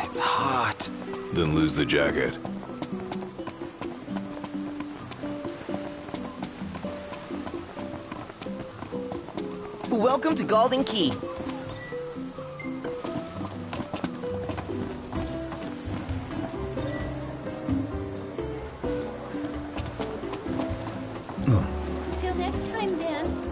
It's hot. Then lose the jacket. Welcome to Golden Key. Till next time, then.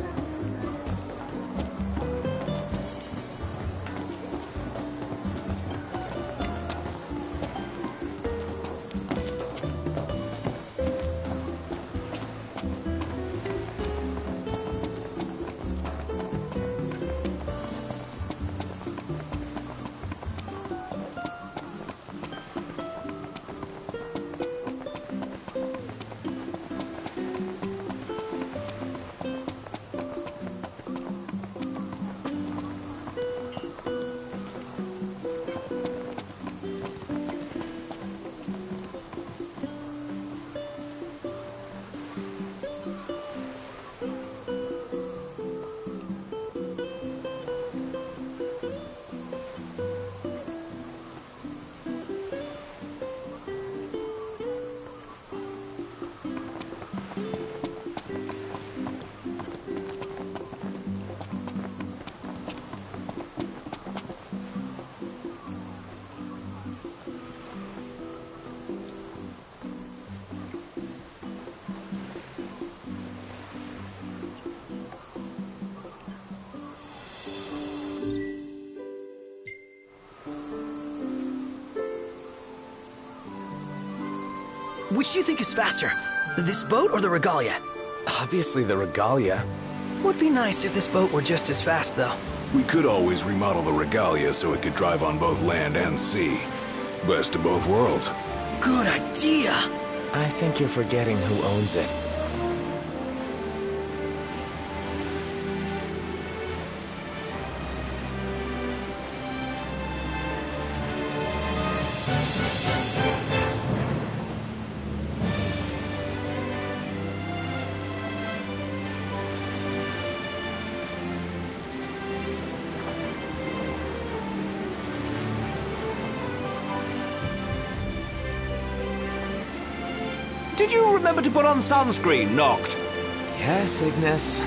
Which do you think is faster? This boat or the Regalia? Obviously the Regalia. Would be nice if this boat were just as fast, though. We could always remodel the Regalia so it could drive on both land and sea. Best of both worlds. Good idea! I think you're forgetting who owns it. Did you remember to put on sunscreen, Noct? Yes, Ignis.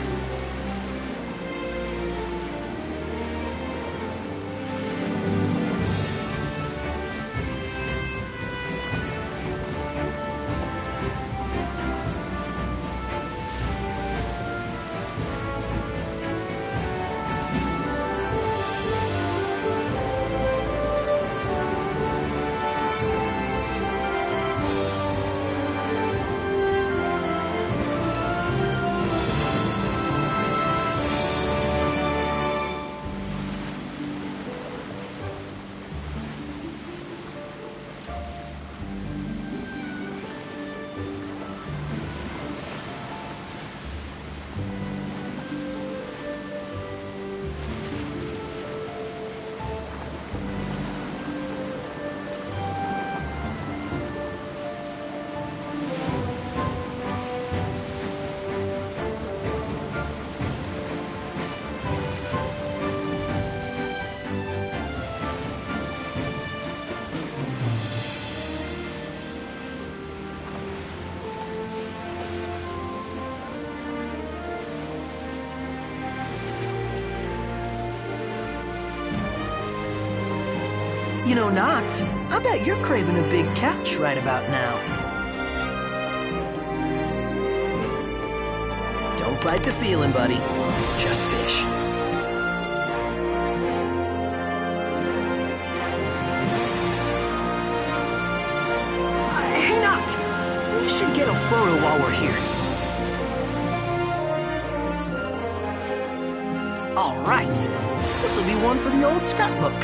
You know, Noct, I bet you're craving a big catch right about now. Don't fight the feeling, buddy. Just fish. Hey, Noct! We should get a photo while we're here. All right. This'll be one for the old scrapbook.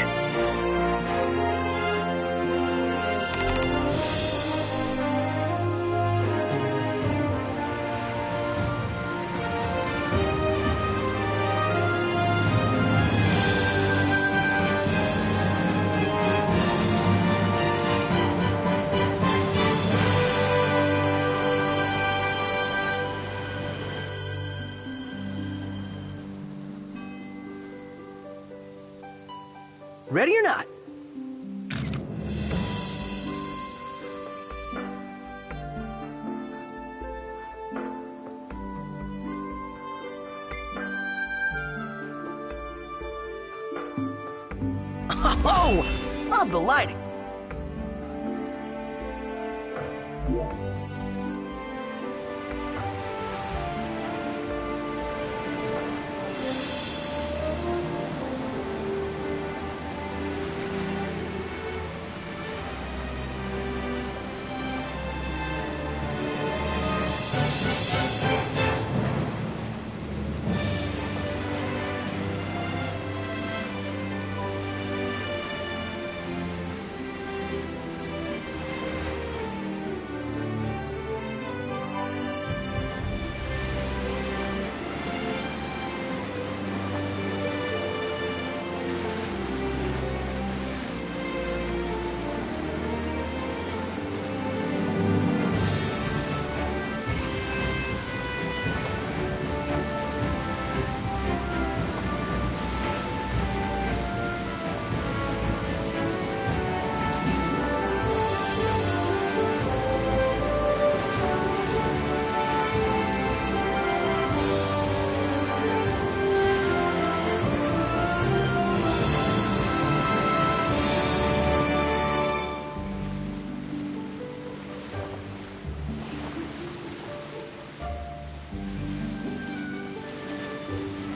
Ready or not? Oh, love the lighting.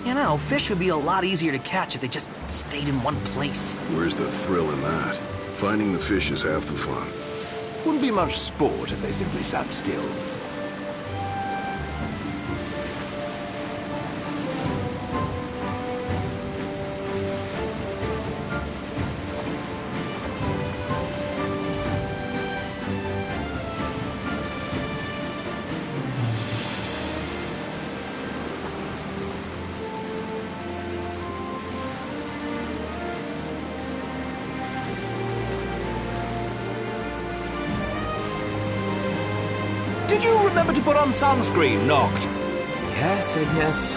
You know, fish would be a lot easier to catch if they just stayed in one place. Where's the thrill in that? Finding the fish is half the fun. Wouldn't be much sport if they simply sat still. Did you remember to put on sunscreen, Noct? Yes, Ignis.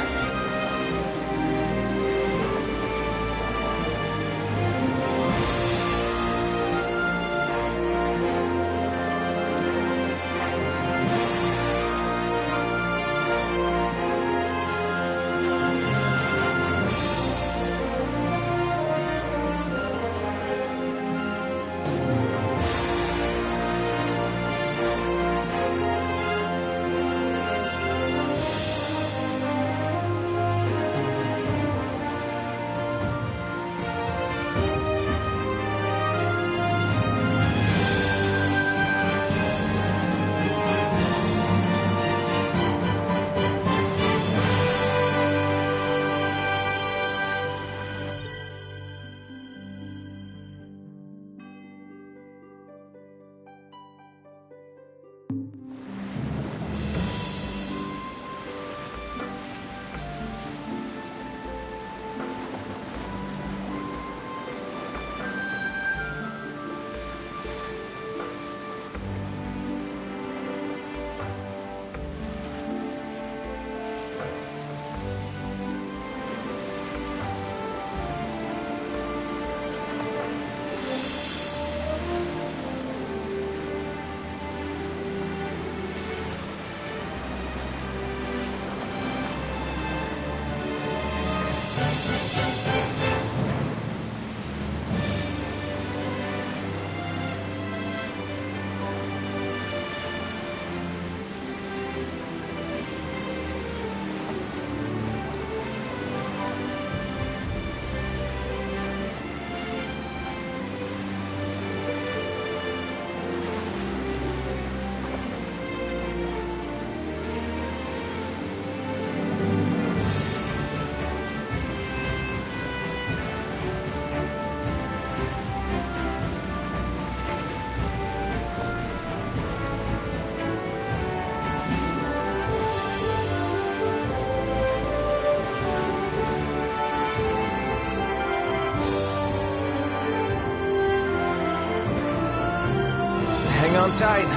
Hang on tight.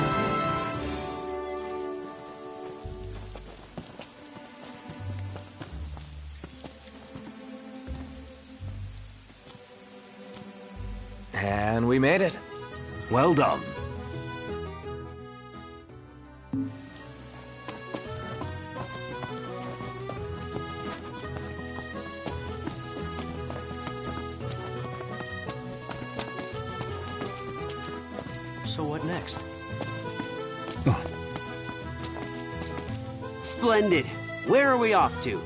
And we made it. Well done. next? Splendid. Where are we off to?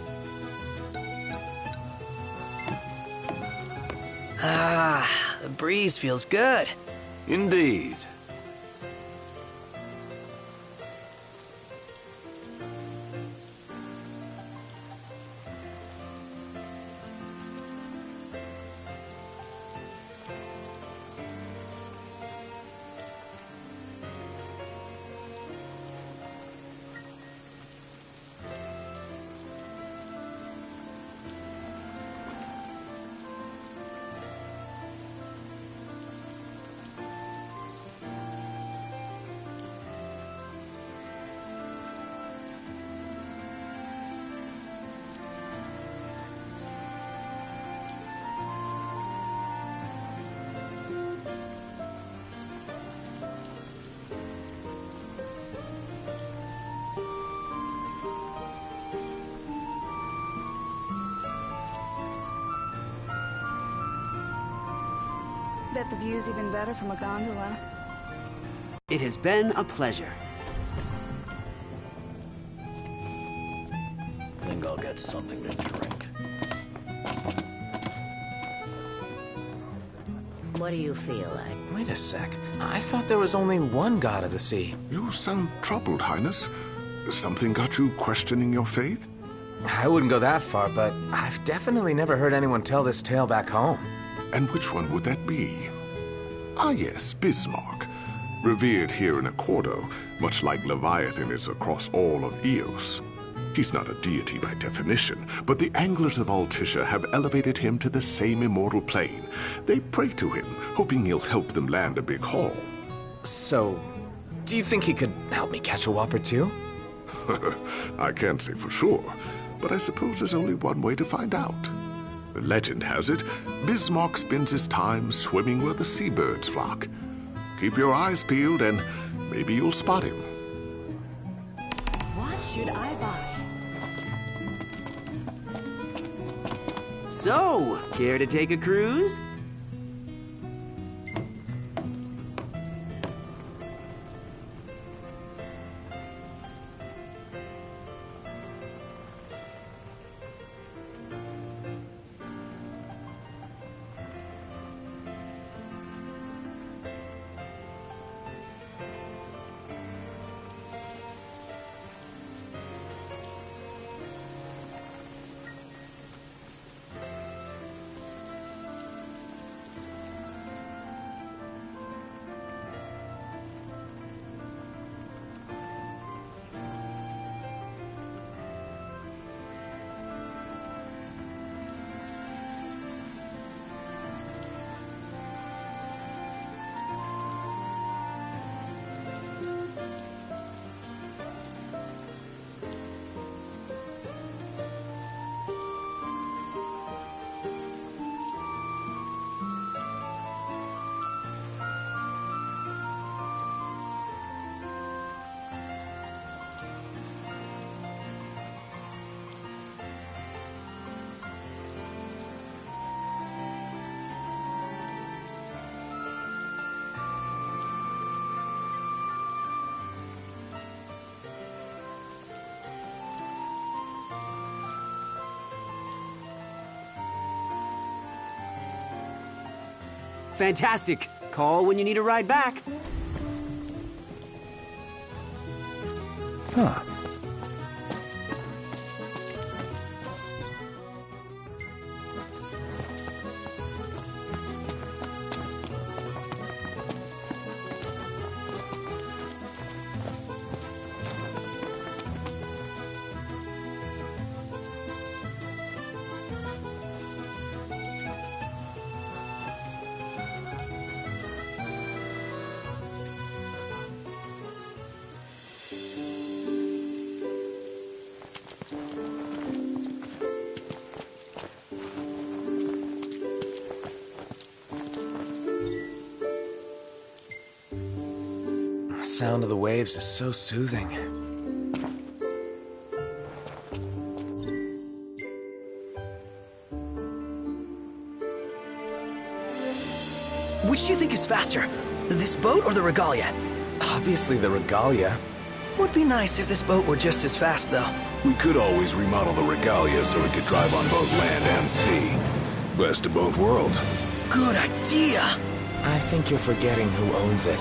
Ah, the breeze feels good. Indeed. Bet the view's even better from a gondola. It has been a pleasure. Think I'll get something to drink. What do you feel like? Wait a sec. I thought there was only one god of the sea. You sound troubled, Highness. Something got you questioning your faith? I wouldn't go that far, but I've definitely never heard anyone tell this tale back home. And which one would that be? Ah yes, Bismarck. Revered here in Accordo, much like Leviathan is across all of Eos. He's not a deity by definition, but the anglers of Altissia have elevated him to the same immortal plane. They pray to him, hoping he'll help them land a big haul. So, do you think he could help me catch a whopper too? I can't say for sure, but I suppose there's only one way to find out. Legend has it, Bismarck spends his time swimming where the seabirds flock. Keep your eyes peeled and maybe you'll spot him. What should I buy? So, care to take a cruise? Fantastic. Call when you need a ride back. Huh. The sound of the waves is so soothing. Which do you think is faster, this boat or the regalia? Obviously the regalia. Would be nice if this boat were just as fast, though. We could always remodel the regalia so it could drive on both land and sea. Best of both worlds. Good idea! I think you're forgetting who owns it.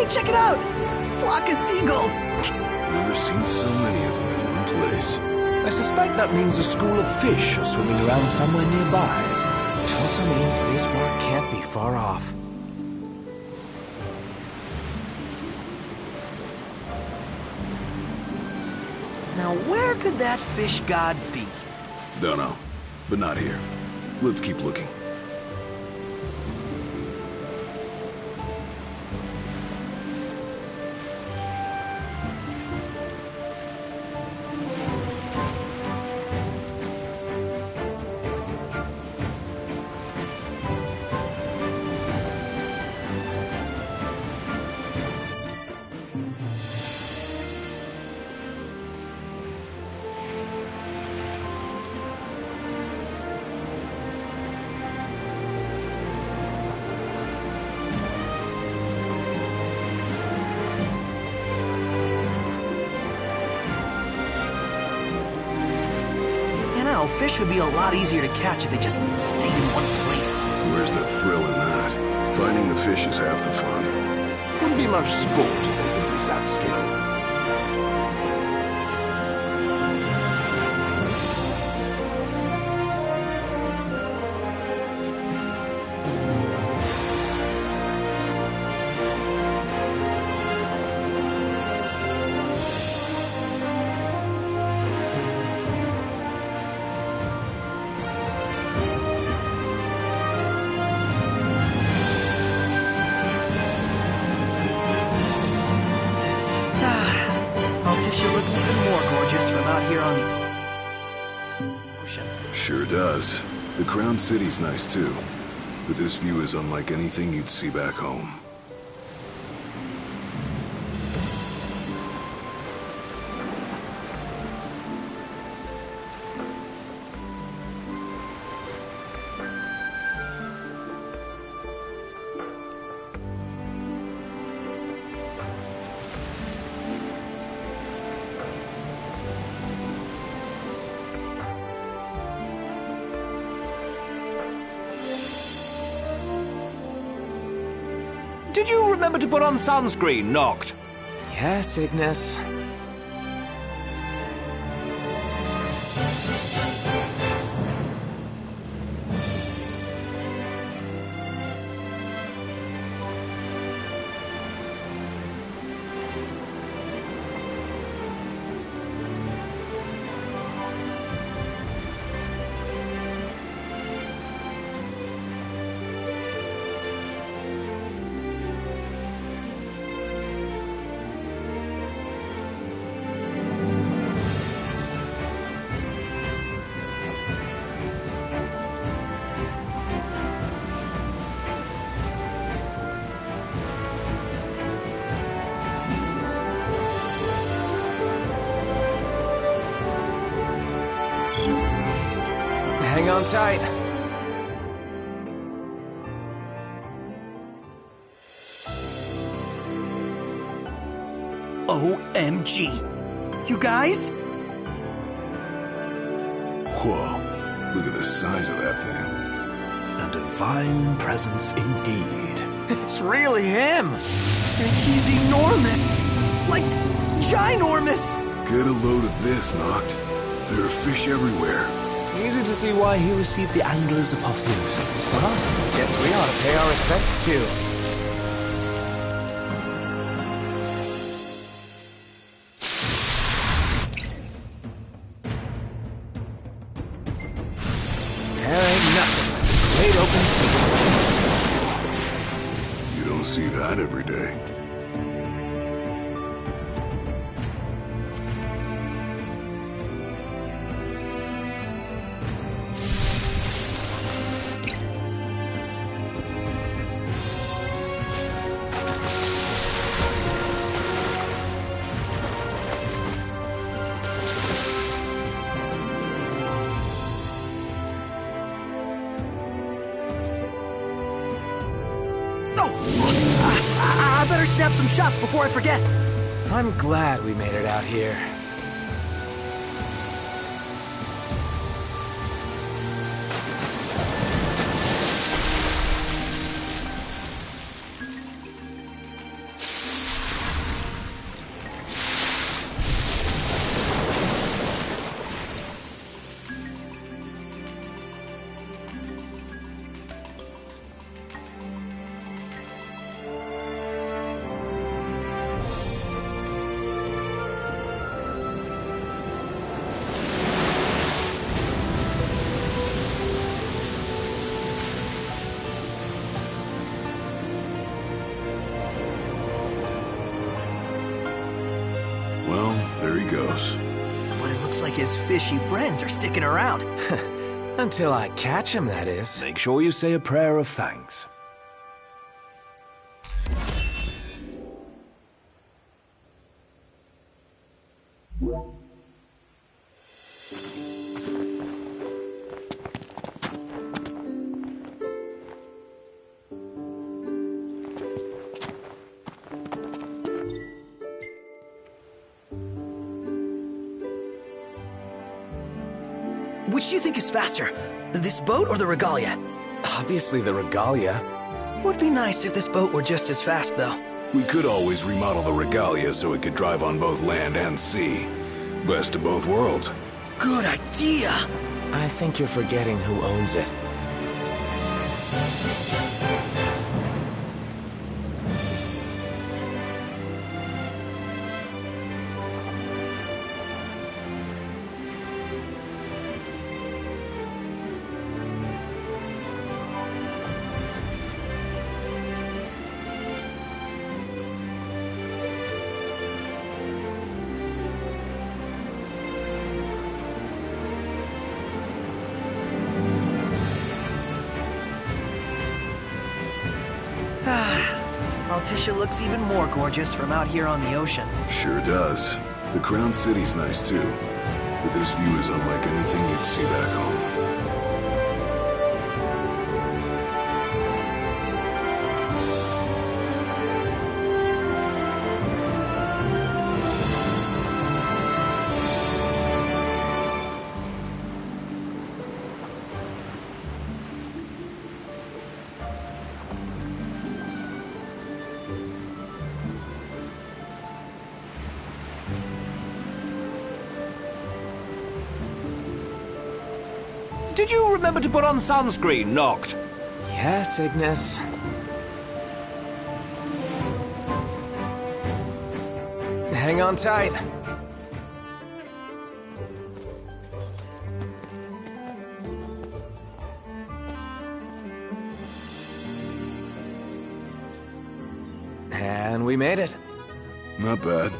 Check it out! Flock of seagulls! Never seen so many of them in one place. I suspect that means a school of fish are swimming around somewhere nearby. Which also means Bismarck can't be far off. Now where could that fish god be? Don't know, but not here. Let's keep looking. Fish would be a lot easier to catch if they just stayed in one place. Where's the thrill in that? Finding the fish is half the fun. Wouldn't be much sport if they simply sat still. She looks even more gorgeous from out here on the ocean. Sure does. The Crown City's nice too, but this view is unlike anything you'd see back home. Did you remember to put on sunscreen, Noct? Yes, Ignis. Hang on tight. OMG. You guys? Whoa, look at the size of that thing. A divine presence indeed. It's really him! And he's enormous! Like, ginormous! Get a load of this, Noct. There are fish everywhere. Easy to see why he received the Angler's apotheosis. Well, guess we ought to pay our respects too. There ain't nothing like the the open sea. You don't see that every day. I better snap some shots before I forget. I'm glad we made it out here. Well, there he goes. But it looks like his fishy friends are sticking around. Until I catch him, that is. Make sure you say a prayer of thanks. Which do you think is faster? This boat or the Regalia? Obviously the Regalia. Would be nice if this boat were just as fast, though. We could always remodel the Regalia so it could drive on both land and sea. Best of both worlds. Good idea! I think you're forgetting who owns it. Altissia looks even more gorgeous from out here on the ocean. Sure does. The Crown City's nice too, but this view is unlike anything you'd see back home. Did you remember to put on sunscreen, Noct? Yes, Ignis. Hang on tight. And we made it. Not bad.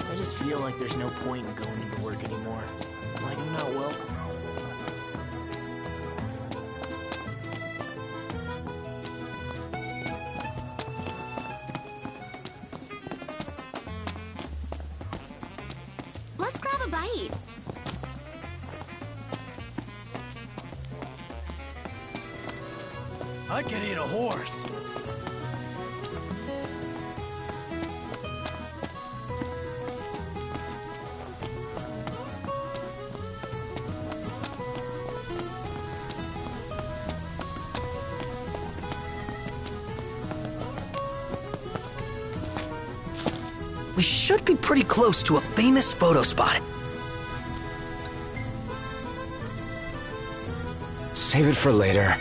I just feel like there's no point in going into work anymore. Like I'm not welcome. Let's grab a bite. I could eat a horse. We should be pretty close to a famous photo spot. Save it for later.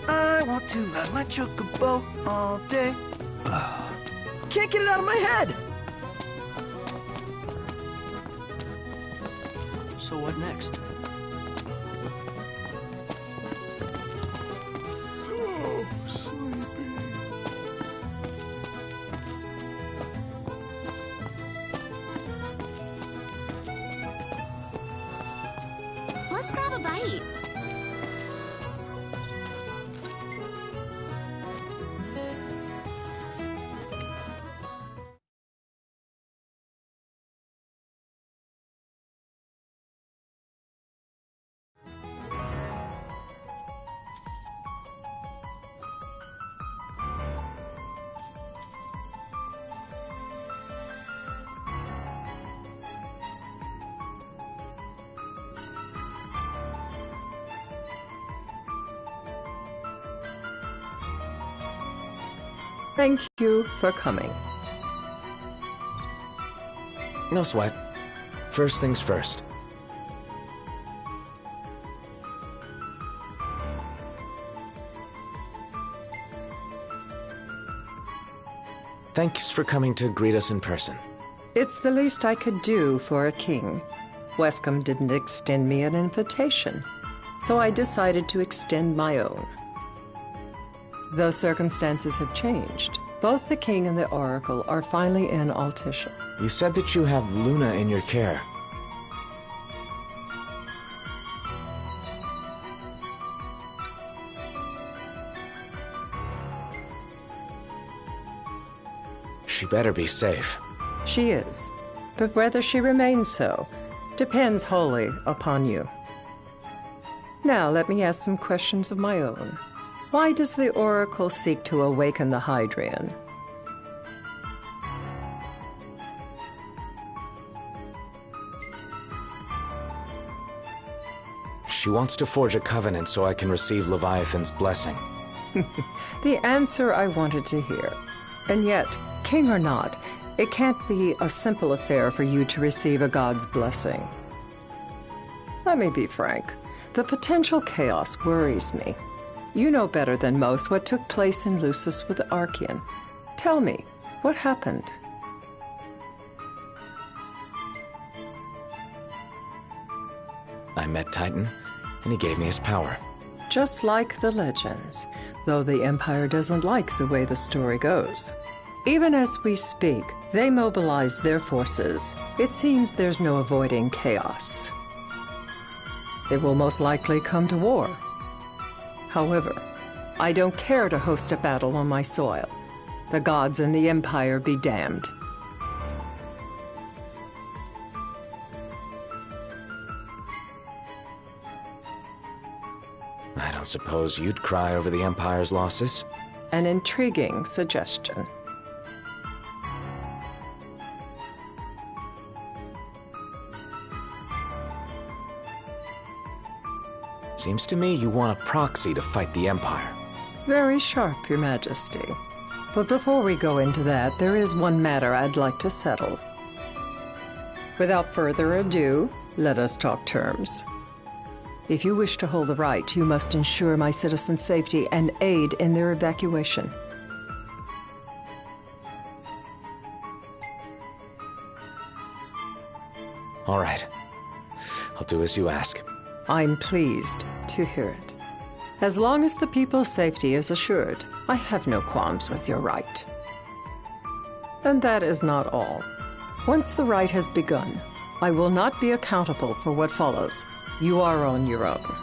I want to ride my chocobo all day. Can't get it out of my head! So what next? So sleepy. Let's grab a bite. Thank you for coming. No sweat. First things first. Thanks for coming to greet us in person. It's the least I could do for a king. Wescombe didn't extend me an invitation, so I decided to extend my own. Though circumstances have changed, both the king and the oracle are finally in Altisha. You said that you have Luna in your care. She better be safe. She is, but whether she remains so depends wholly upon you. Now let me ask some questions of my own. Why does the oracle seek to awaken the Hydrian? She wants to forge a covenant so I can receive Leviathan's blessing. The answer I wanted to hear. And yet, king or not, it can't be a simple affair for you to receive a god's blessing. Let me be frank. The potential chaos worries me. You know better than most what took place in Lucis with Archean. Tell me, what happened? I met Titan, and he gave me his power. Just like the legends, though the Empire doesn't like the way the story goes. Even as we speak, they mobilize their forces. It seems there's no avoiding chaos. It will most likely come to war. However, I don't care to host a battle on my soil. The gods and the Empire be damned. I don't suppose you'd cry over the Empire's losses? An intriguing suggestion. Seems to me you want a proxy to fight the Empire. Very sharp, Your Majesty. But before we go into that, there is one matter I'd like to settle. Without further ado, let us talk terms. If you wish to hold the right, you must ensure my citizens' safety and aid in their evacuation. All right. I'll do as you ask. I'm pleased to hear it. As long as the people's safety is assured, I have no qualms with your right. And that is not all. Once the rite has begun, I will not be accountable for what follows. You are on your own.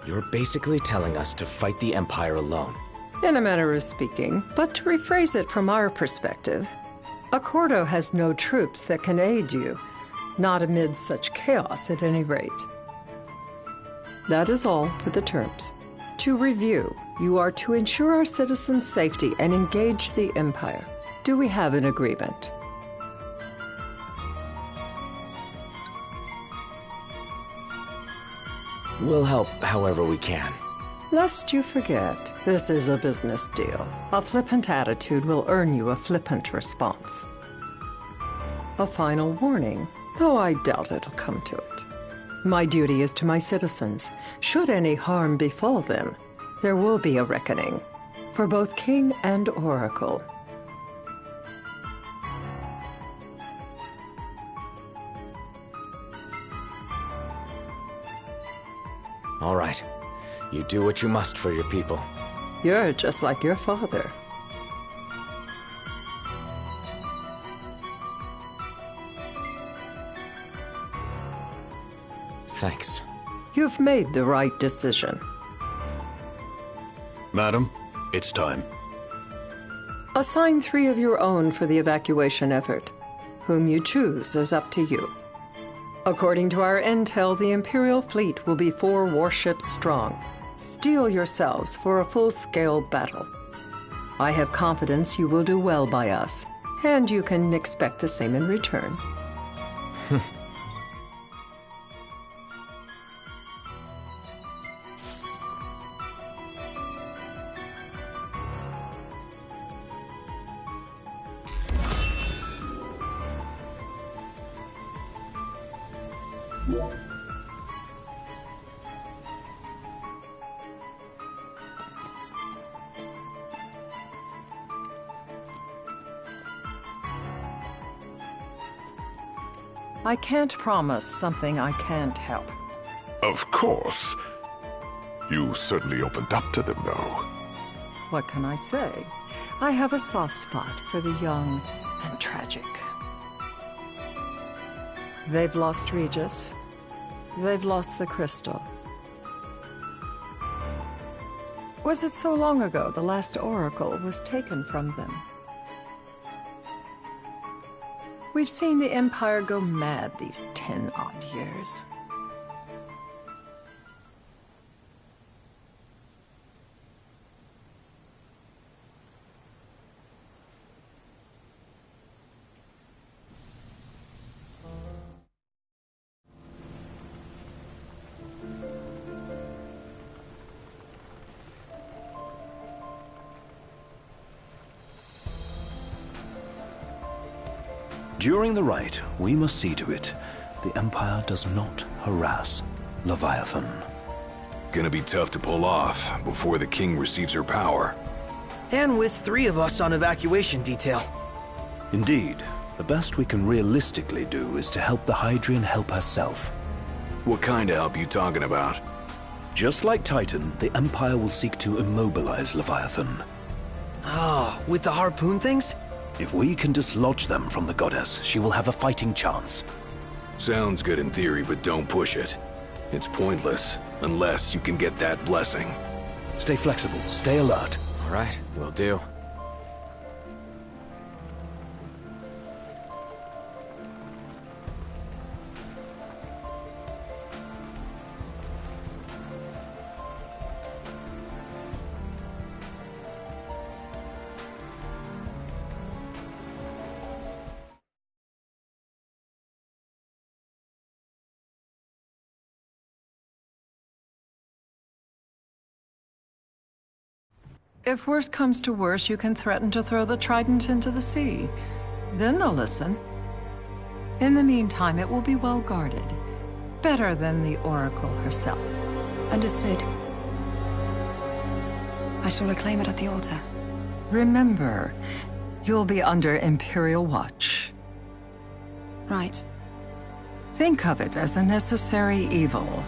You're basically telling us to fight the Empire alone. In a manner of speaking, but to rephrase it from our perspective, Accordo has no troops that can aid you, not amid such chaos at any rate. That is all for the terms. To review, you are to ensure our citizens' safety and engage the Empire. Do we have an agreement? We'll help however we can. Lest you forget, this is a business deal. A flippant attitude will earn you a flippant response. A final warning, though I doubt it'll come to it. My duty is to my citizens. Should any harm befall them, there will be a reckoning, for both king and oracle. All right. You do what you must for your people. You're just like your father. Thanks. You've made the right decision. Madam, it's time. Assign 3 of your own for the evacuation effort. Whom you choose is up to you. According to our intel, the Imperial fleet will be 4 warships strong. Steel yourselves for a full-scale battle. I have confidence you will do well by us, and you can expect the same in return. I can't promise something I can't help. Of course. You certainly opened up to them, though. What can I say? I have a soft spot for the young and tragic. They've lost Regis. They've lost the crystal. Was it so long ago the last oracle was taken from them? We've seen the Empire go mad these 10-odd years. During the rite, we must see to it the Empire does not harass Leviathan. Gonna be tough to pull off before the king receives her power. And with 3 of us on evacuation detail. Indeed, the best we can realistically do is to help the Hydrian help herself. What kind of help you talking about? Just like Titan, the Empire will seek to immobilize Leviathan. Oh, with the harpoon things? If we can dislodge them from the goddess, she will have a fighting chance. Sounds good in theory, but don't push it. It's pointless, unless you can get that blessing. Stay flexible, stay alert. All right, will do. If worse comes to worse, you can threaten to throw the trident into the sea. Then they'll listen. In the meantime, it will be well guarded. Better than the Oracle herself. Understood. I shall reclaim it at the altar. Remember, you'll be under Imperial watch. Right. Think of it as a necessary evil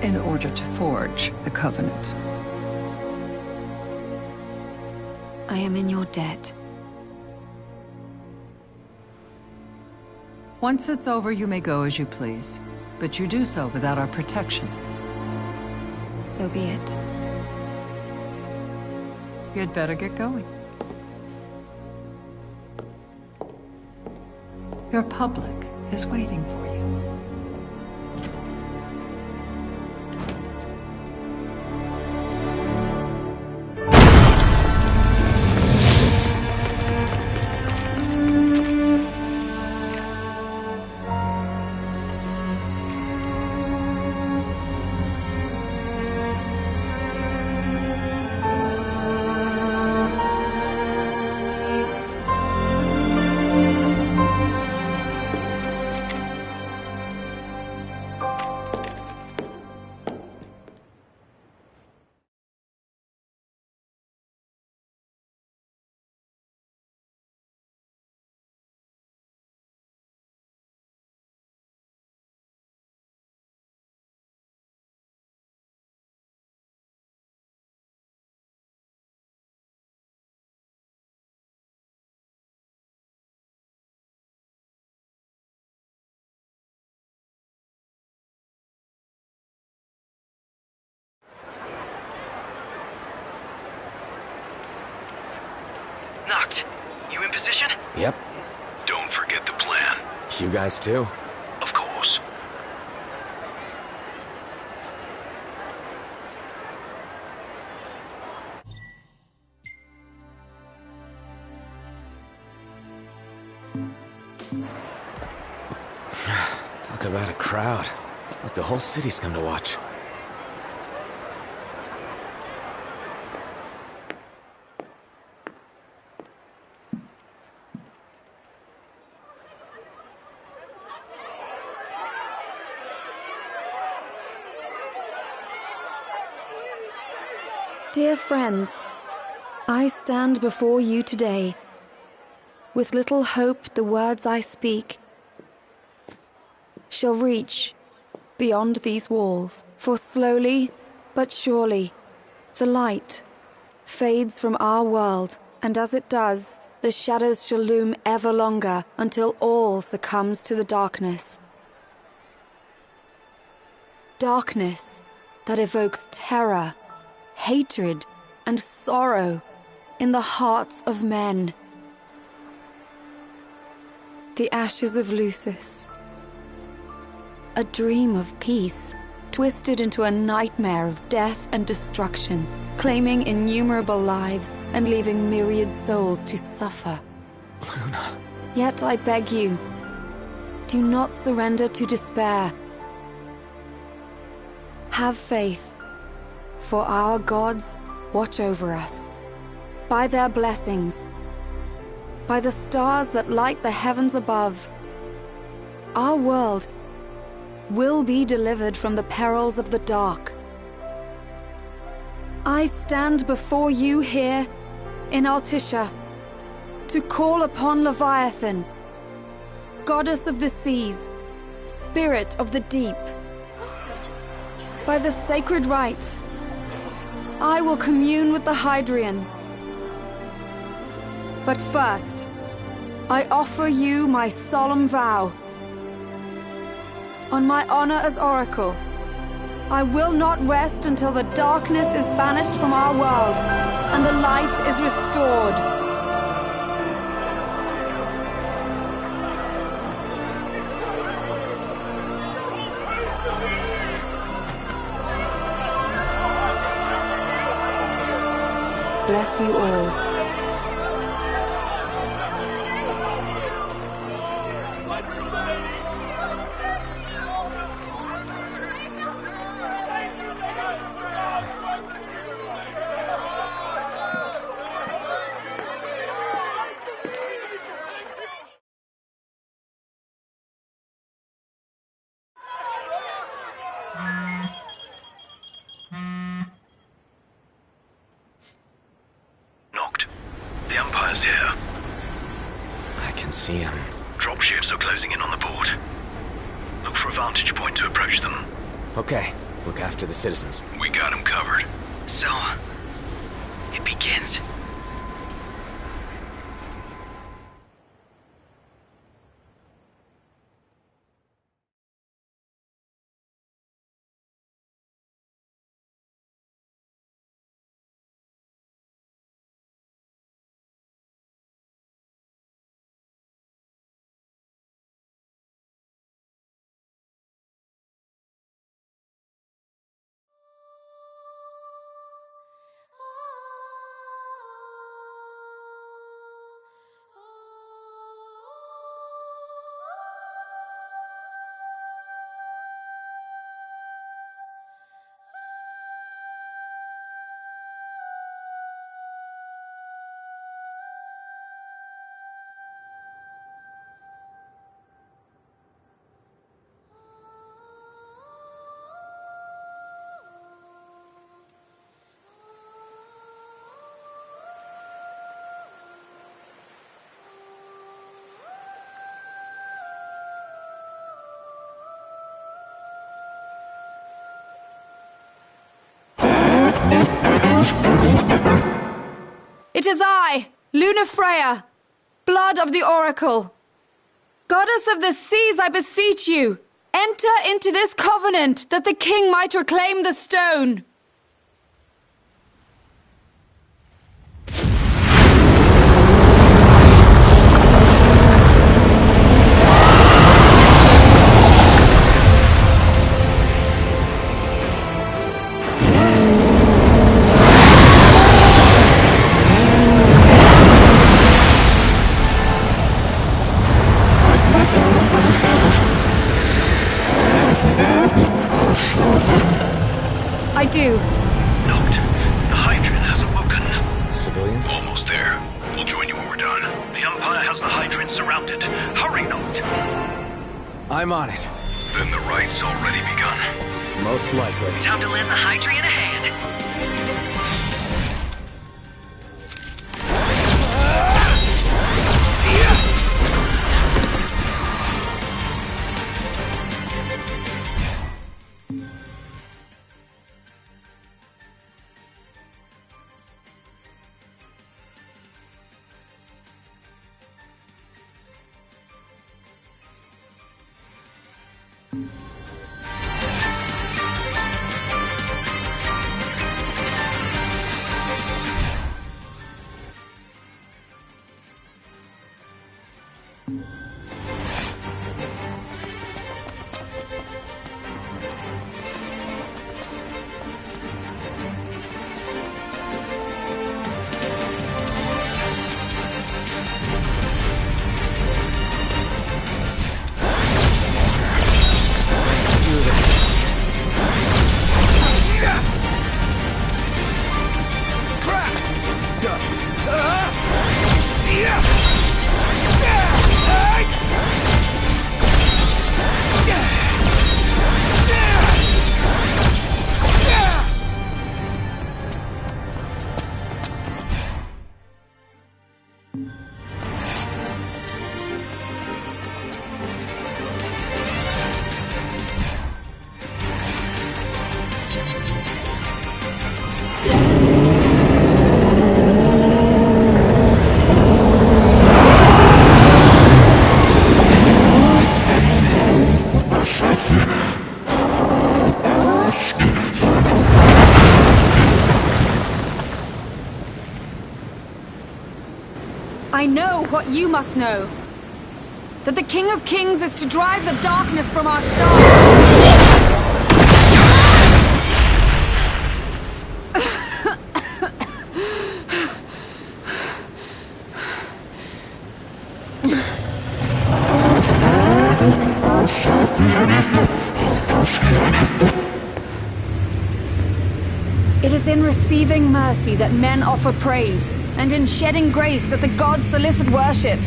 in order to forge the Covenant. I am in your debt. Once it's over, you may go as you please. But you do so without our protection. So be it. You'd better get going. Your public is waiting for you. Knocked. You in position? Yep. Don't forget the plan. You guys too? Of course. Talk about a crowd. Like the whole city's come to watch. Dear friends, I stand before you today. With little hope the words I speak shall reach beyond these walls. For slowly but surely the light fades from our world, and as it does, the shadows shall loom ever longer until all succumbs to the darkness. Darkness that evokes terror, hatred, and sorrow in the hearts of men. The ashes of Lucis. A dream of peace, twisted into a nightmare of death and destruction, claiming innumerable lives and leaving myriad souls to suffer. Luna. Yet I beg you, do not surrender to despair. Have faith, for our gods watch over us. By their blessings, by the stars that light the heavens above, our world will be delivered from the perils of the dark. I stand before you here in Altissia to call upon Leviathan, goddess of the seas, spirit of the deep. By the sacred rite, I will commune with the Hydrian. But first, I offer you my solemn vow. On my honor as Oracle, I will not rest until the darkness is banished from our world and the light is restored. Bless you all. Knocked. The Empire's here. I can see him. Dropships are closing in on the port. Look for a vantage point to approach them. Okay, look after the citizens. We got them covered. So, it begins. It is I, Luna Freya, blood of the Oracle. Goddess of the seas, I beseech you, enter into this covenant that the king might reclaim the stone. I do? Noct, the Hydrian has awoken. Civilians? Almost there. We'll join you when we're done. The Empire has the Hydrian surrounded. Hurry, Noct. I'm on it. Then the right's already begun. Most likely. Time to lend the Hydrian a hand. I know what you must know. That the King of Kings is to drive the darkness from our star. It is in receiving mercy that men offer praise, and in shedding grace that the gods solicit worship.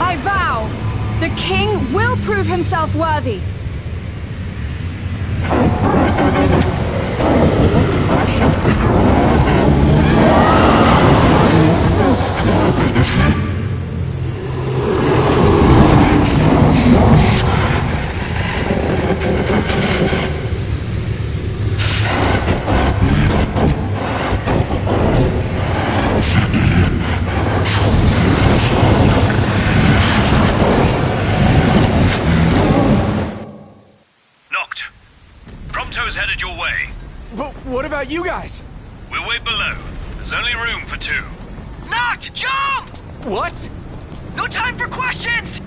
I vow, the king will prove himself worthy. Headed your way. But what about you guys? We'll wait below. There's only room for two. Noct, jump! What? No time for questions!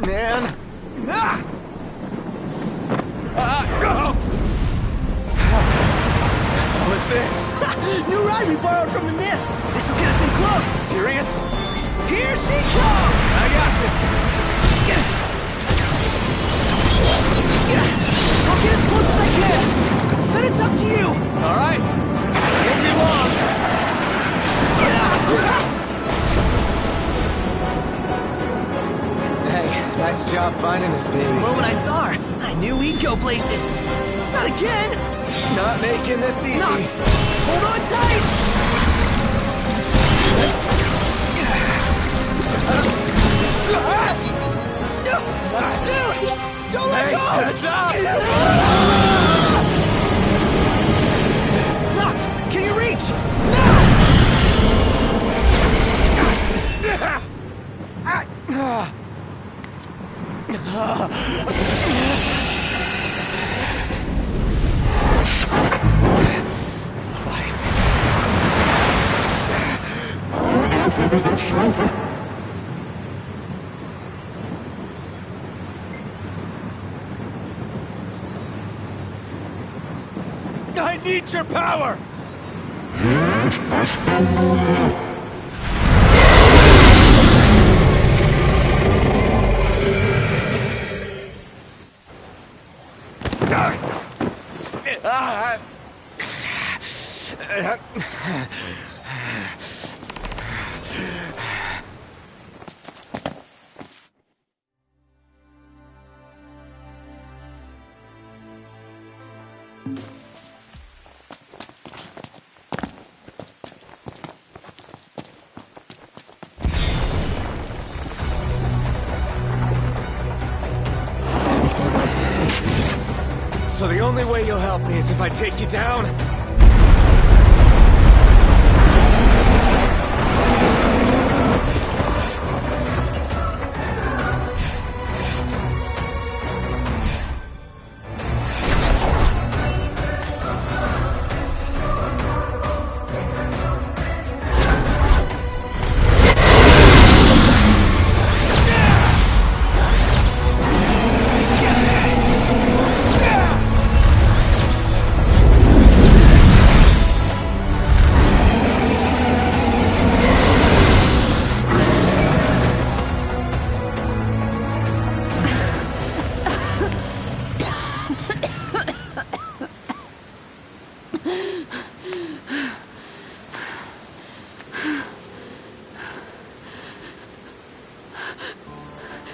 Man. What's this? New ride we borrowed from the Nifs. This'll get us in close. Serious? Here she comes! I got this. I'll get as close as I can. Then it's up to you. All right. Won't be long. Hey, nice job finding this baby. The moment I saw her, I knew we'd go places. Not again! Not making this easy. Noct! Hold on tight! Dude! Don't let go! Heads up! Noct! Can you reach? I need your power! So the only way you'll help me is if I take you down?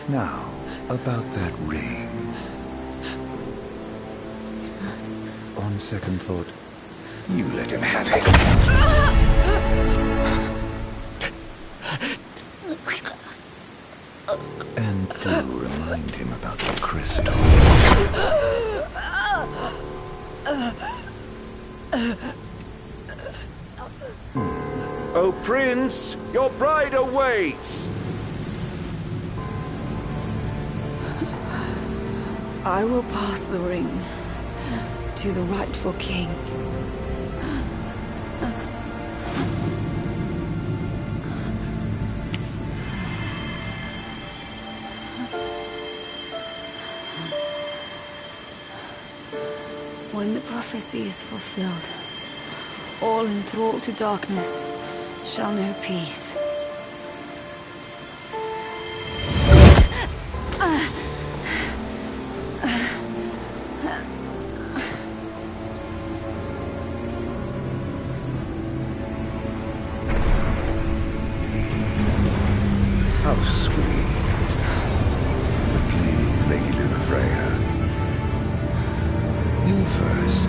Now, about that ring. On second thought, you let him have it. And do remind him about the crystal. Oh, Prince, your bride awaits! I will pass the ring to the rightful king. When the prophecy is fulfilled, all enthralled to darkness shall know peace. How sweet. But please, Lady Lunafreya. You first.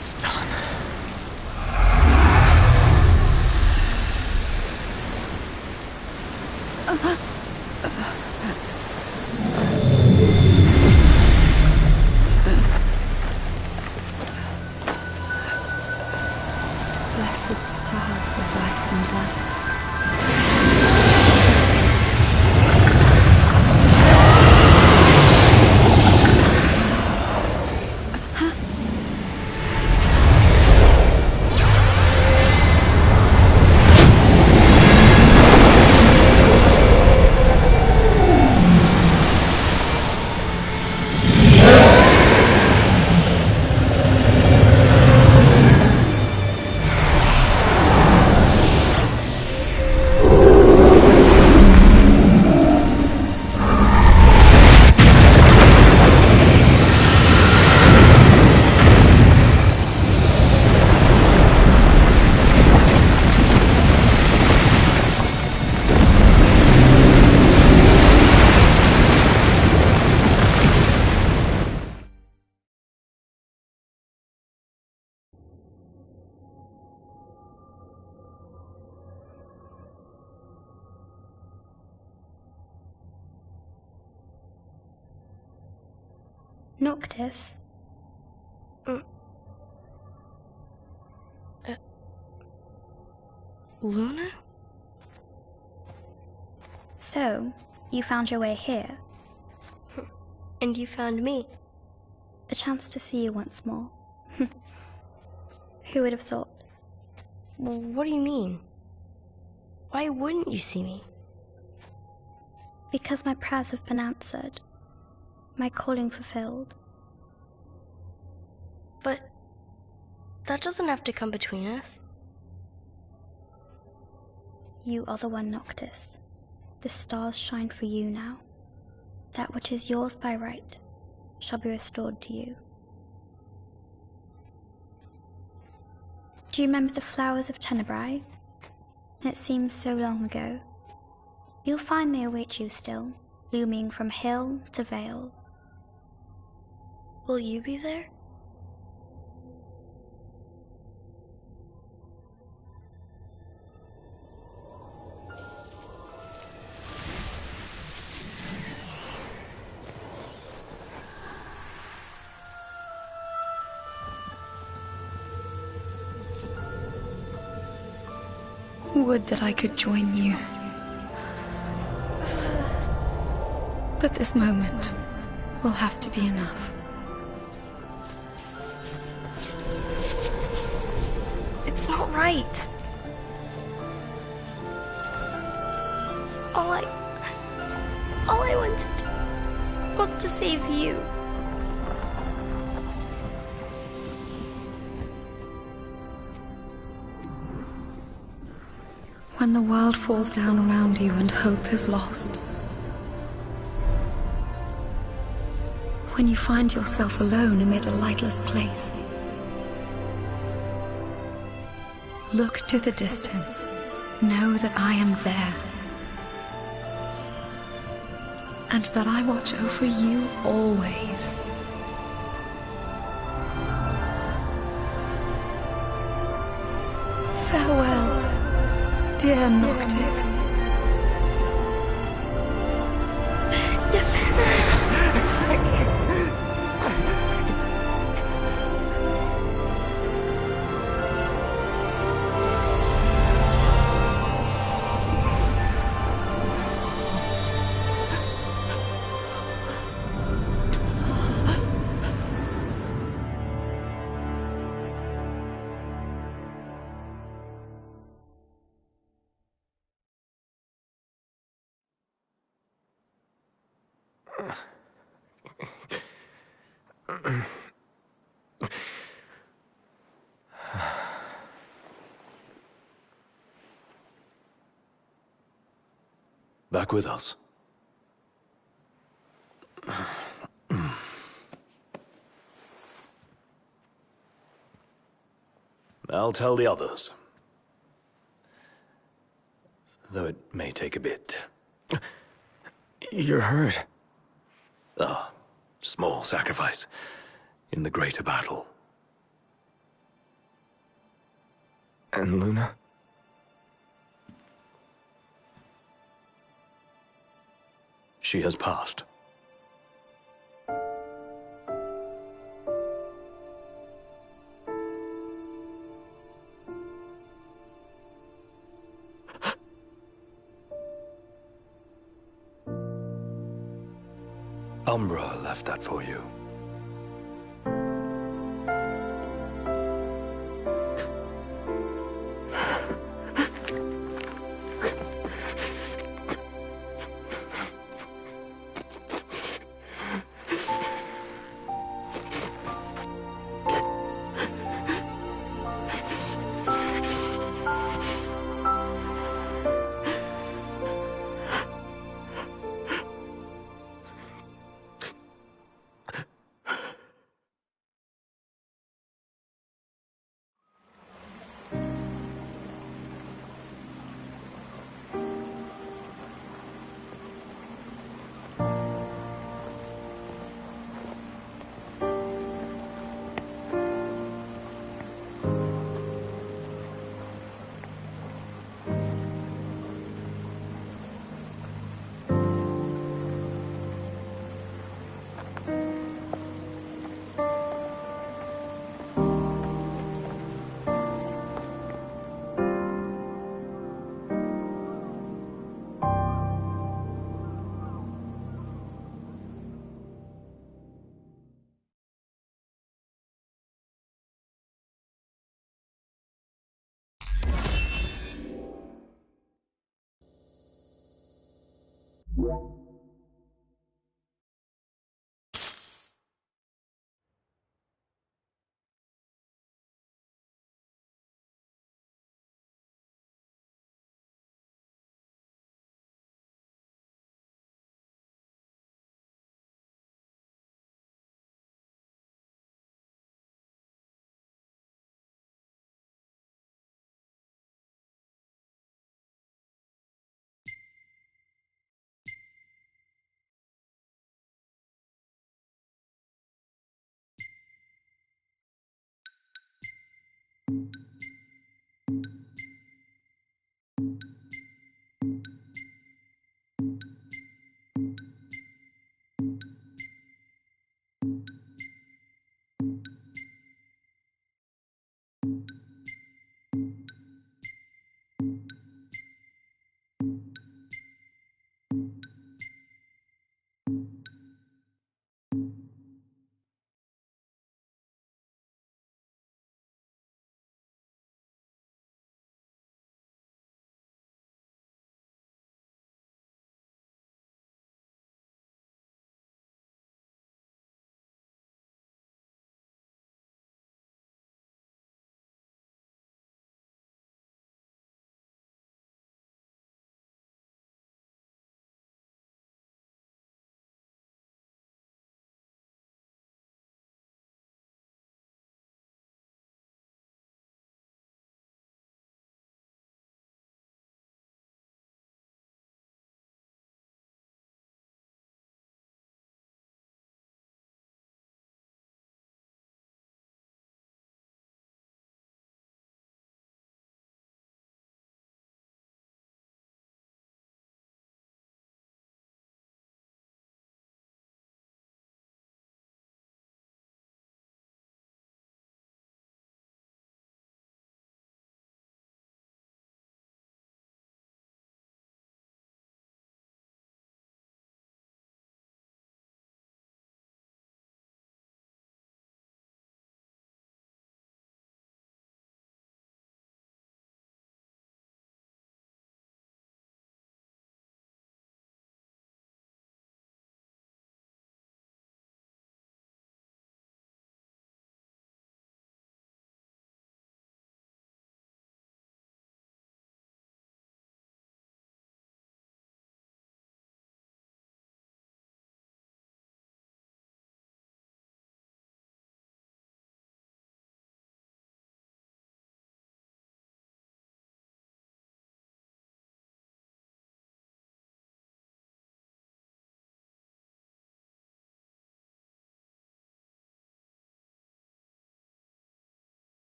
It's done. Blessed stars of life and light. Noctis? Luna? So, you found your way here. And you found me. A chance to see you once more. Who would have thought? Well, what do you mean? Why wouldn't you see me? Because my prayers have been answered. My calling fulfilled. But that doesn't have to come between us. You are the one, Noctis. The stars shine for you now. That which is yours by right shall be restored to you. Do you remember the flowers of Tenebrae? It seems so long ago. You'll find they await you still, blooming from hill to vale. Will you be there? Would that I could join you. But this moment will have to be enough. It's not right. All I wanted was to save you. When the world falls down around you and hope is lost. When you find yourself alone amid a lightless place. Look to the distance. Know that I am there. And that I watch over you always. Farewell, dear Noctis. Back with us. I'll tell the others. Though it may take a bit. You're hurt. Ah, small sacrifice in the greater battle. And Luna? She has passed. Umbra left that for you.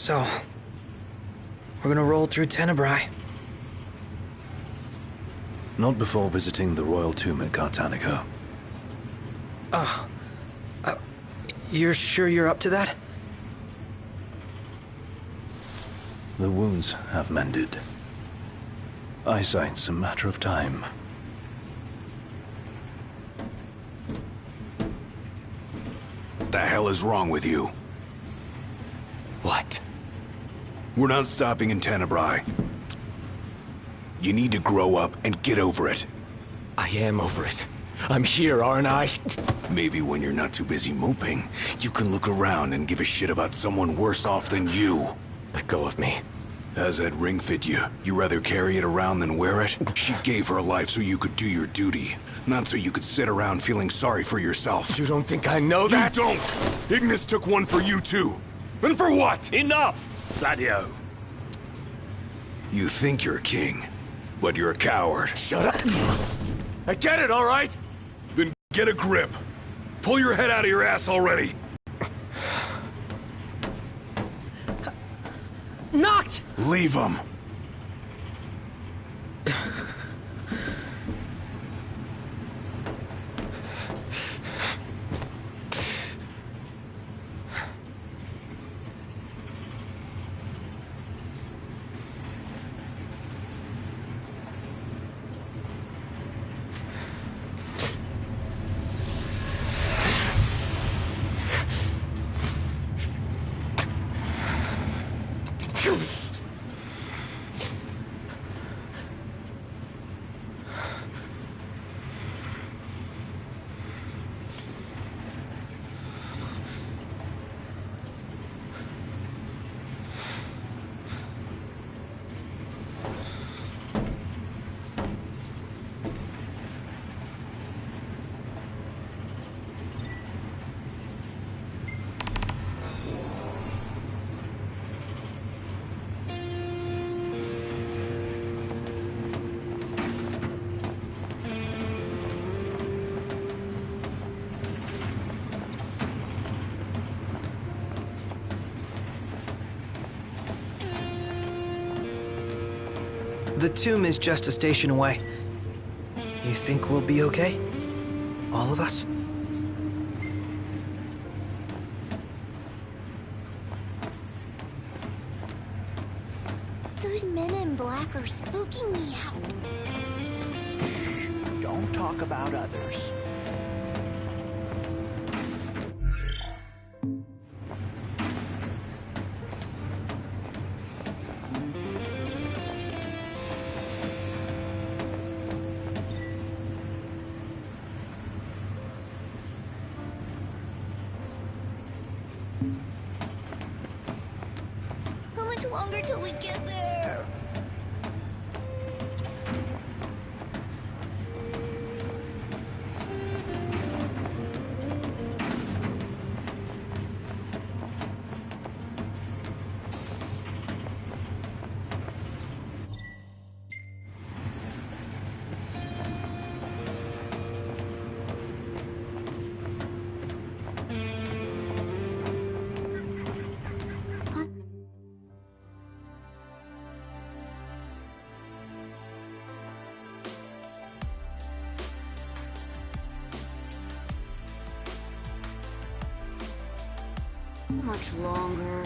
So, we're gonna roll through Tenebrae. Not before visiting the royal tomb at Cartanico. You're sure you're up to that? The wounds have mended. Eyesight's a matter of time. What the hell is wrong with you? What? We're not stopping in Tenebrae. You need to grow up and get over it. I am over it. I'm here, aren't I? Maybe when you're not too busy moping, you can look around and give a shit about someone worse off than you. Let go of me. How's that ring fit you? You rather carry it around than wear it? She gave her life so you could do your duty, not so you could sit around feeling sorry for yourself. You don't think I know that? You don't! Ignis took one for you too. And for what? Enough, Gladio. You think you're king, but you're a coward. Shut up! I get it, all right? Then get a grip. Pull your head out of your ass already. Knocked! Leave him. The tomb is just a station away. You think we'll be okay? All of us? Those men in black are spooking me out. Don't talk about others. How much longer till we get there? Much longer.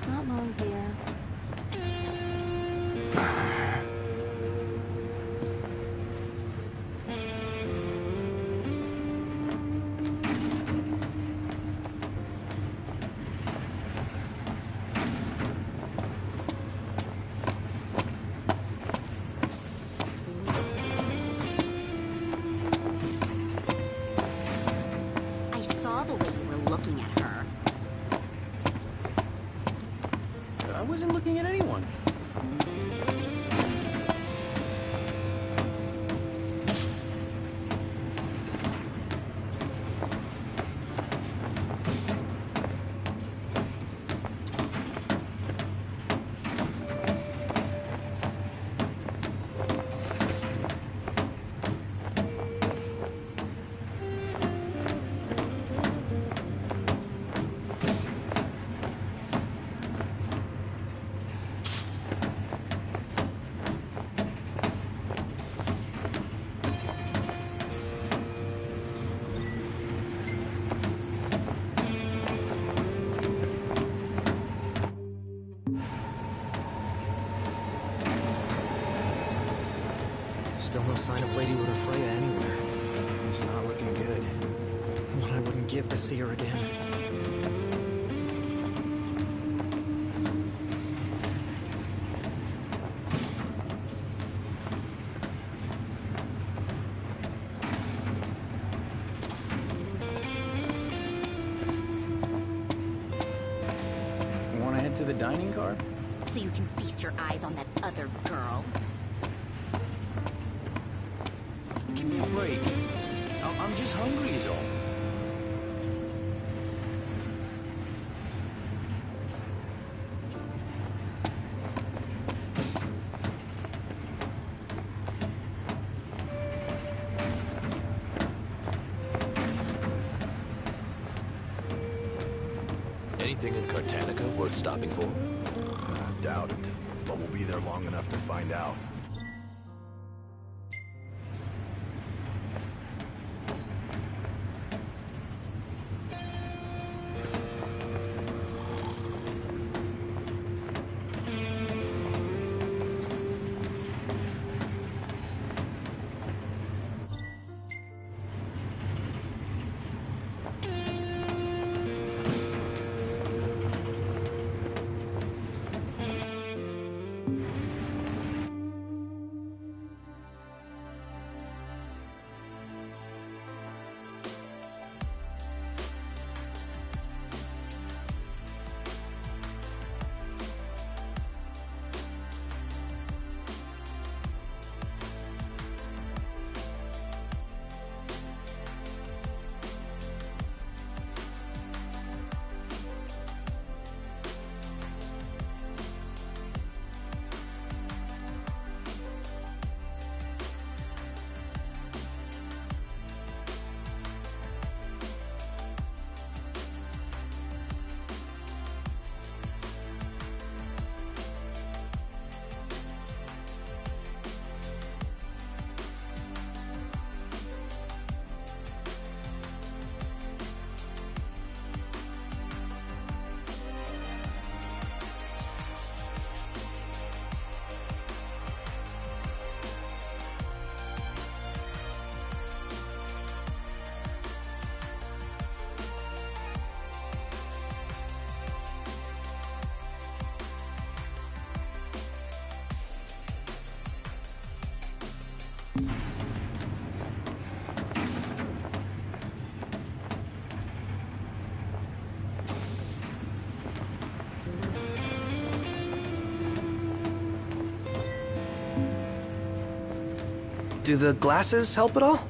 Not long here. I saw the way you were looking at her. I wasn't looking at anyone. Still no sign of Lady Winifreya anywhere. It's not looking good. What I wouldn't give to see her again. Want to head to the dining car? So you can feast your eyes on that other girl. Give me a break. I'm just hungry is all. Anything in Cartanica worth stopping for? Doubt it, but we'll be there long enough to find out. Do the glasses help at all?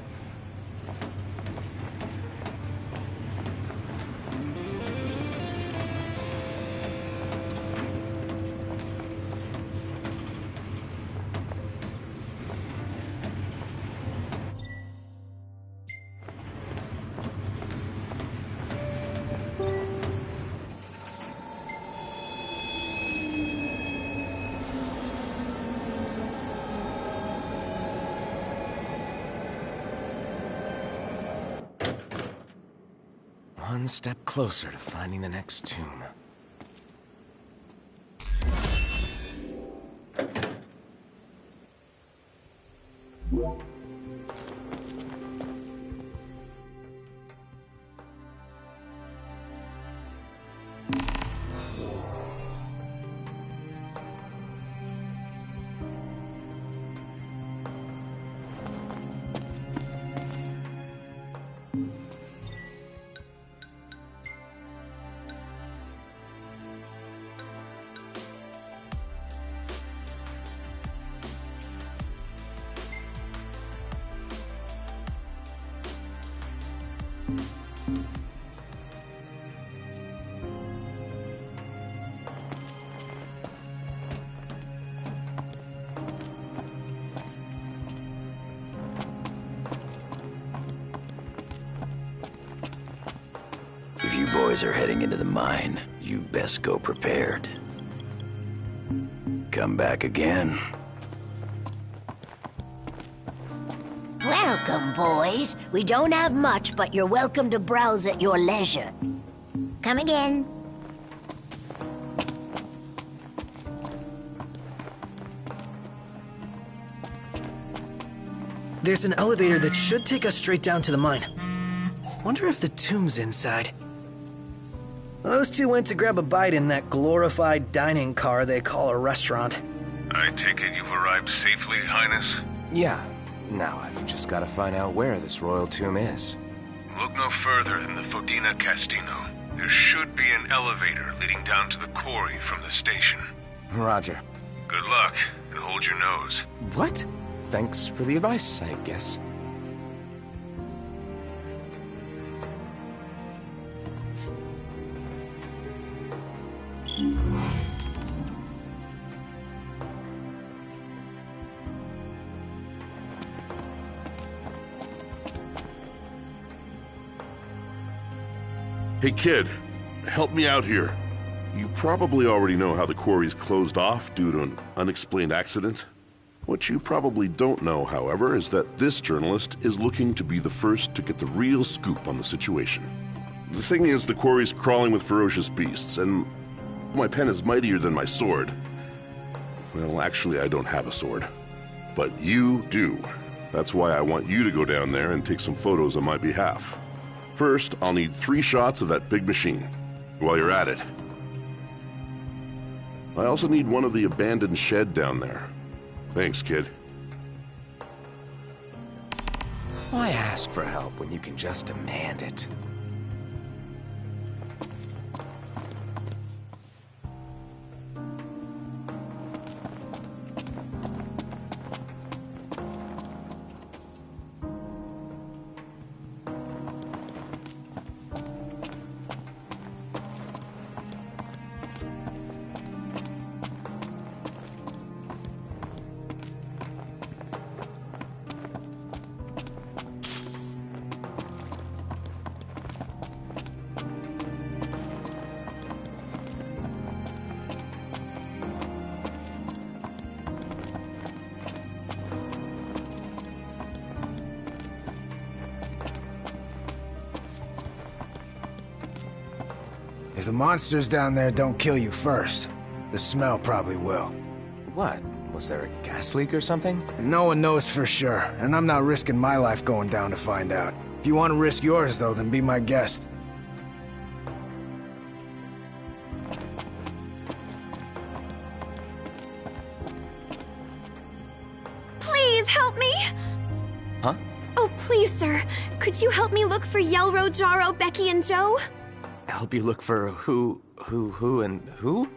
One step closer to finding the next tomb. If you boys are heading into the mine, you best go prepared. Come back again. Welcome, boys. We don't have much, but you're welcome to browse at your leisure. Come again. There's an elevator that should take us straight down to the mine. Wonder if the tomb's inside. Those two went to grab a bite in that glorified dining car they call a restaurant. I take it you've arrived safely, Highness? Yeah. Now I've just got to find out where this royal tomb is. Look no further than the Fodina Castino. There should be an elevator leading down to the quarry from the station. Roger. Good luck, and hold your nose. What? Thanks for the advice, I guess. Hey kid, help me out here. You probably already know how the quarry's closed off due to an unexplained accident. What you probably don't know, however, is that this journalist is looking to be the first to get the real scoop on the situation. The thing is, the quarry's crawling with ferocious beasts, and my pen is mightier than my sword. Well, actually, I don't have a sword. But you do. That's why I want you to go down there and take some photos on my behalf. First, I'll need 3 shots of that big machine. While you're at it. I also need one of the abandoned shed down there. Thanks, kid. Why ask for help when you can just demand it? If the monsters down there don't kill you first, the smell probably will. What? Was there a gas leak or something? No one knows for sure, and I'm not risking my life going down to find out. If you want to risk yours, though, then be my guest. Please help me! Huh? Oh, please, sir. Could you help me look for Yelro, Jaro, Becky, and Joe? Help you look for who, and who?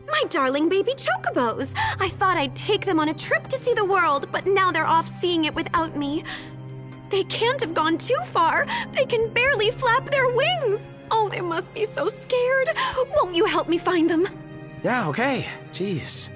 My darling baby chocobos! I thought I'd take them on a trip to see the world, but now they're off seeing it without me. They can't have gone too far. They can barely flap their wings. Oh, they must be so scared. Won't you help me find them? Yeah, okay. Jeez.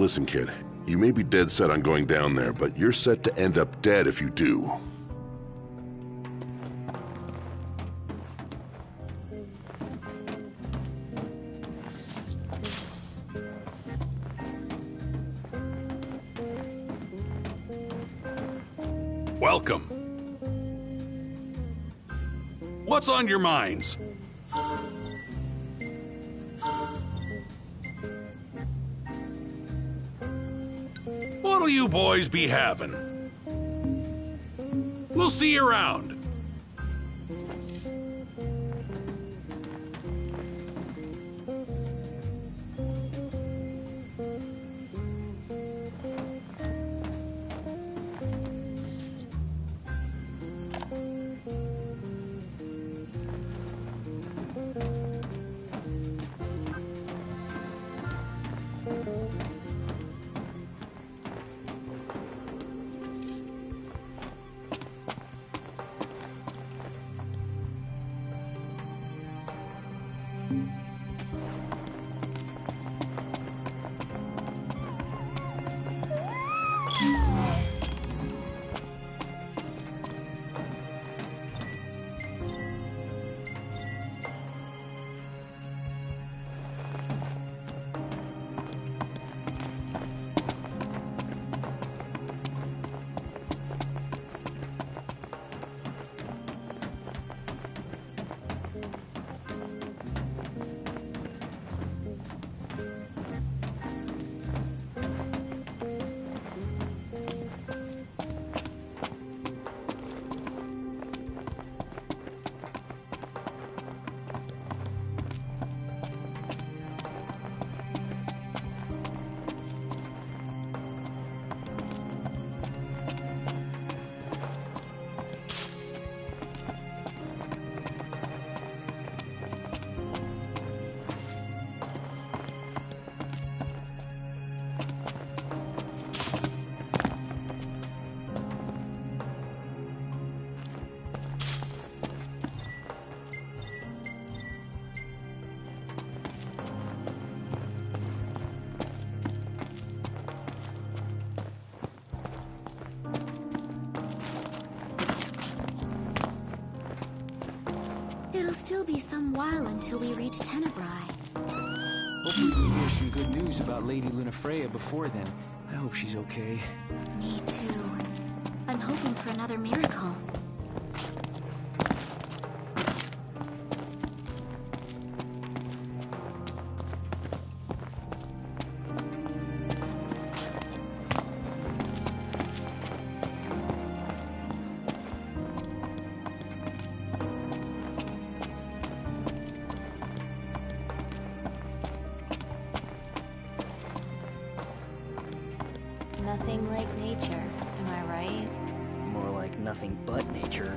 Listen, kid, you may be dead set on going down there, but you're set to end up dead if you do. Welcome. What's on your minds? What'll you boys be having? We'll see you around. It'll still be some while until we reach Tenebrae. Hopefully we hear some good news about Lady Lunafreya before then. I hope she's okay. Me too. I'm hoping for another miracle. Nothing like nature, am I right? More like nothing but nature.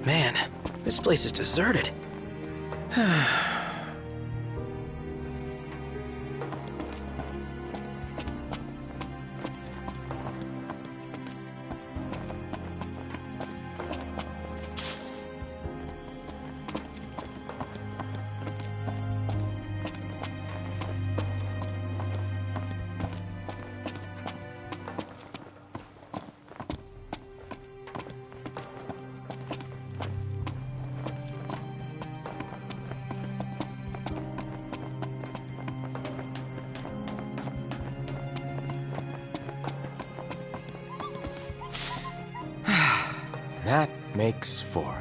Man, this place is deserted. That makes 4.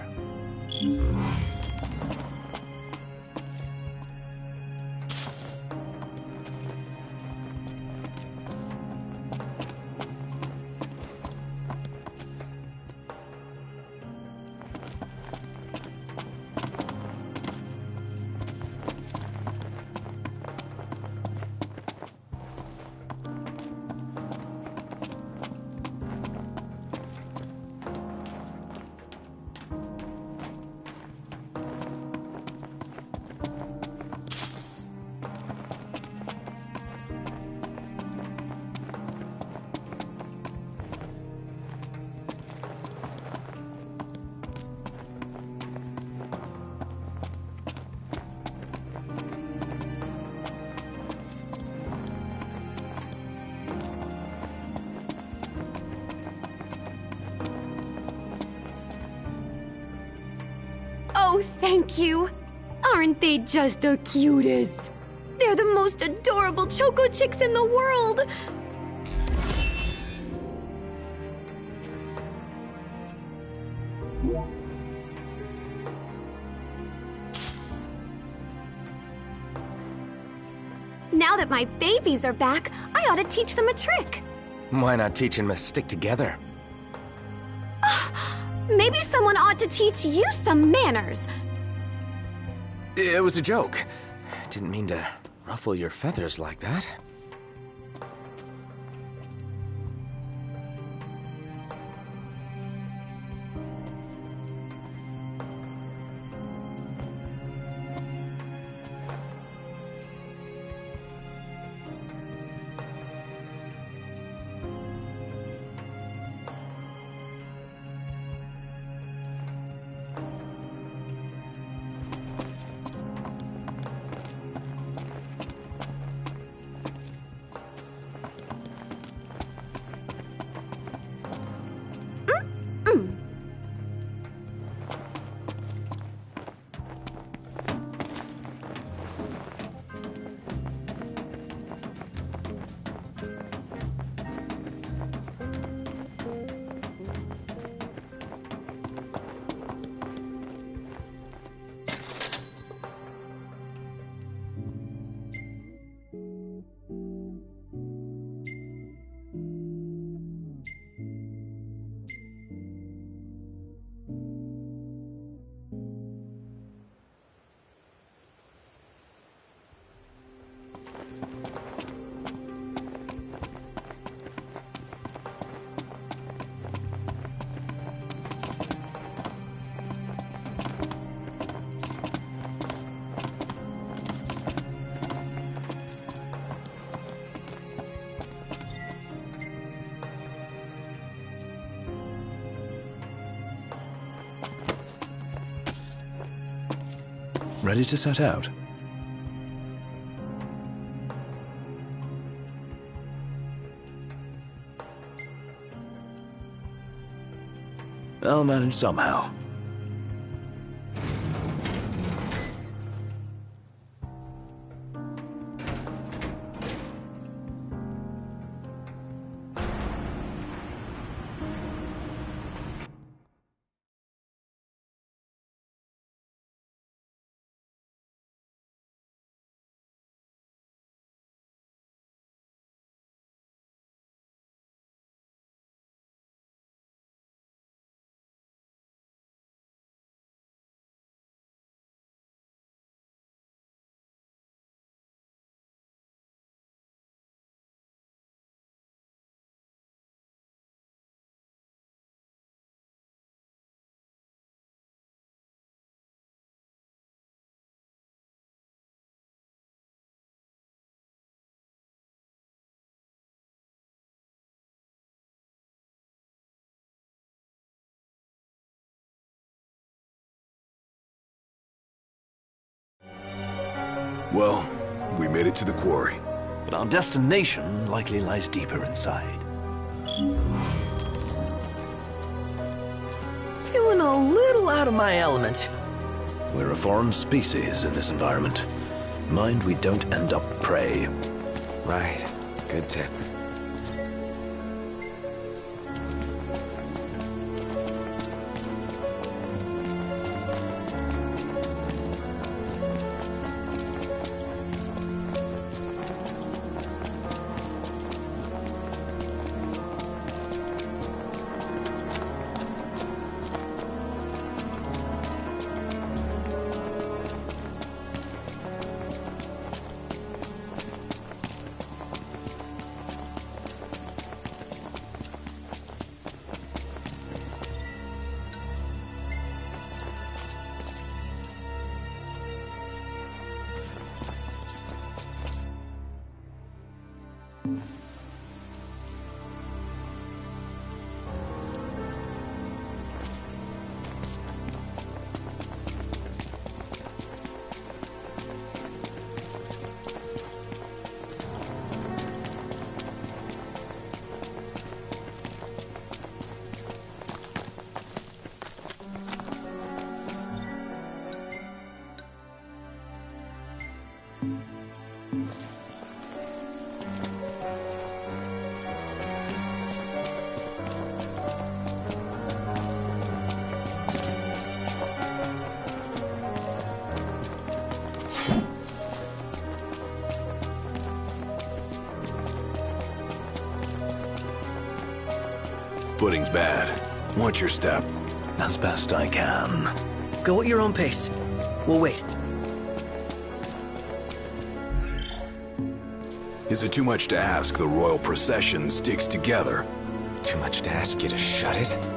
Oh, thank you. Aren't they just the cutest? They're the most adorable Choco Chicks in the world. Now that my babies are back, I ought to teach them a trick. Why not teach them to stick together? Maybe someone ought to teach you some manners. It was a joke. I didn't mean to ruffle your feathers like that. Ready to set out? I'll manage somehow. Well, we made it to the quarry. But our destination likely lies deeper inside. Feeling a little out of my element. We're a foreign species in this environment. Mind we don't end up prey. Right. Good tip. Footing's bad. Watch your step. As best I can. Go at your own pace. We'll wait. Is it too much to ask the royal procession sticks together? Too much to ask you to shut it?